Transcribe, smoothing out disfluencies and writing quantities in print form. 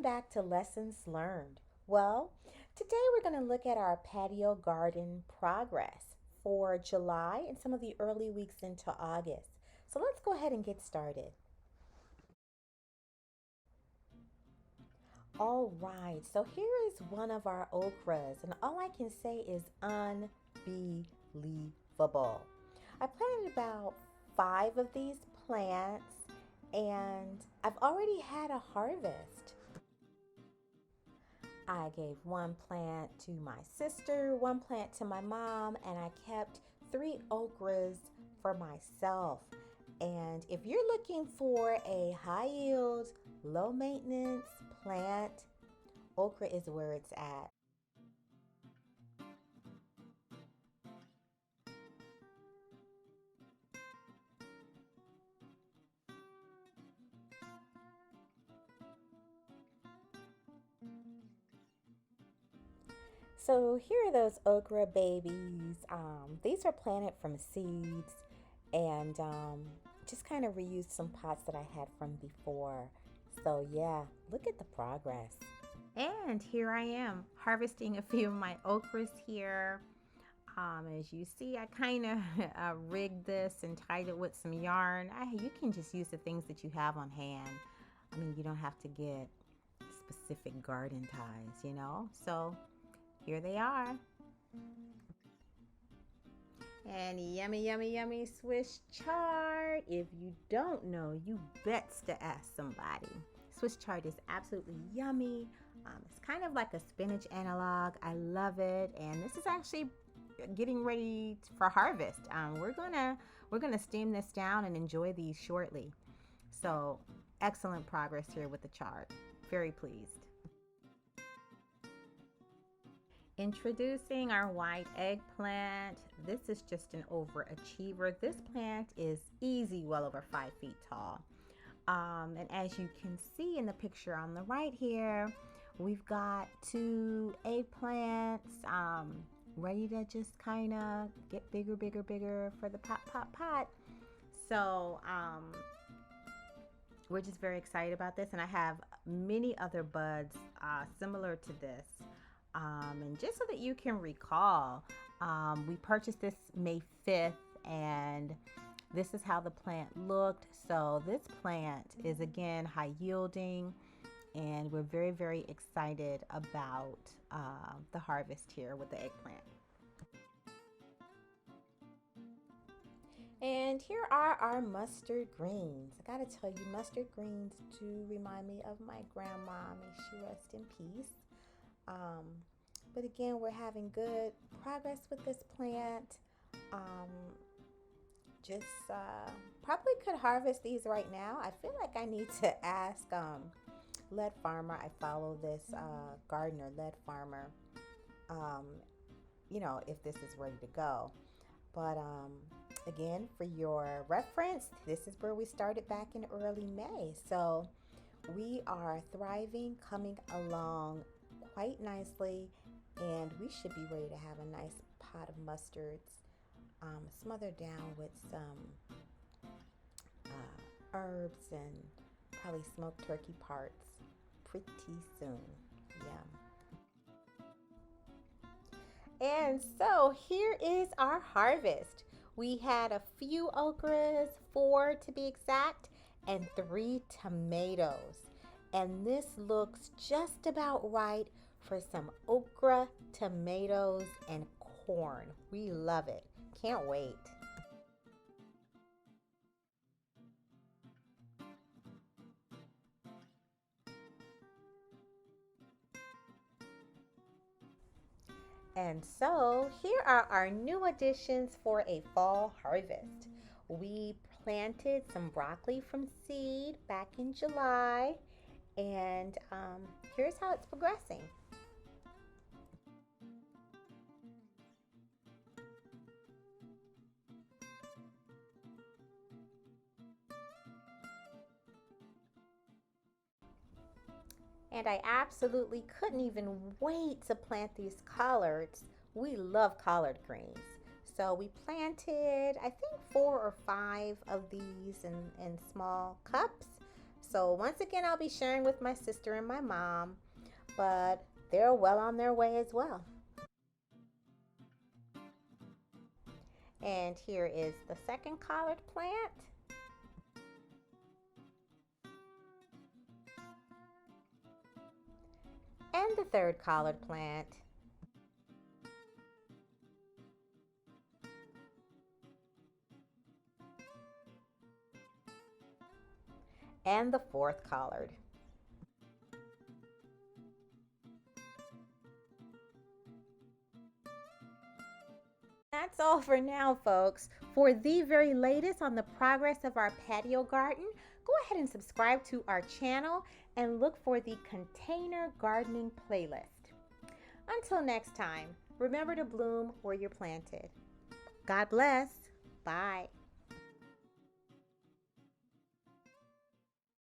back to Lessons Learned. Well, today we're going to look at our patio garden progress for July and some of the early weeks into August. So let's go ahead and get started. All right, so here is one of our okras, and all I can say is unbelievable. I planted about 5 of these plants, and I've already had a harvest. I gave one plant to my sister, one plant to my mom, and I kept 3 okras for myself. And if you're looking for a high yield, low maintenance plant, okra is where it's at. So here are those okra babies. These are planted from seeds and just kind of reused some pots that I had from before. So yeah, look at the progress. And here I am harvesting a few of my okras here. As you see, I kind of rigged this and tied it with some yarn. You can just use the things that you have on hand. I mean, you don't have to get specific garden ties, you know? So here they are. And yummy, yummy, yummy Swiss chard. If you don't know, you bets to ask somebody. Swiss chard is absolutely yummy. It's kind of like a spinach analog. I love it. And this is actually getting ready for harvest. We're gonna steam this down and enjoy these shortly. So excellent progress here with the chard. Very pleased. Introducing our white eggplant. This is just an overachiever. This plant is easy, well over 5 feet tall. And as you can see in the picture on the right here, we've got 2 eggplants ready to just kind of get bigger, bigger, bigger for the pot. So we're just very excited about this, and I have many other buds similar to this. And just so that you can recall, we purchased this May 5th, and this is how the plant looked. So this plant is again high yielding, and we're very, very excited about the harvest here with the eggplant. And here are our mustard greens. I gotta tell you, mustard greens do remind me of my grandma. May she rest in peace. But again, we're having good progress with this plant. Just probably could harvest these right now. I feel like I need to ask Lead Farmer. I follow this gardener, Lead Farmer, you know, if this is ready to go. But again, for your reference, this is where we started back in early May. So we are thriving, coming along quite nicely, and we should be ready to have a nice pot of mustards smothered down with some herbs and probably smoked turkey parts pretty soon. Yum. And so here is our harvest. We had a few okras, 4 to be exact, and 3 tomatoes. And this looks just about right for some okra, tomatoes, and corn. We love it. Can't wait. And so here are our new additions for a fall harvest. We planted some broccoli from seed back in July, and here's how it's progressing. And I absolutely couldn't even wait to plant these collards. We love collard greens. So we planted, I think, 4 or 5 of these in small cups. So once again, I'll be sharing with my sister and my mom, but they're well on their way as well. And here is the second collared plant. And the third collared plant. And the fourth collared. That's all for now, folks. For the very latest on the progress of our patio garden, go ahead and subscribe to our channel and look for the container gardening playlist. Until next time, remember to bloom where you're planted. God bless. Bye.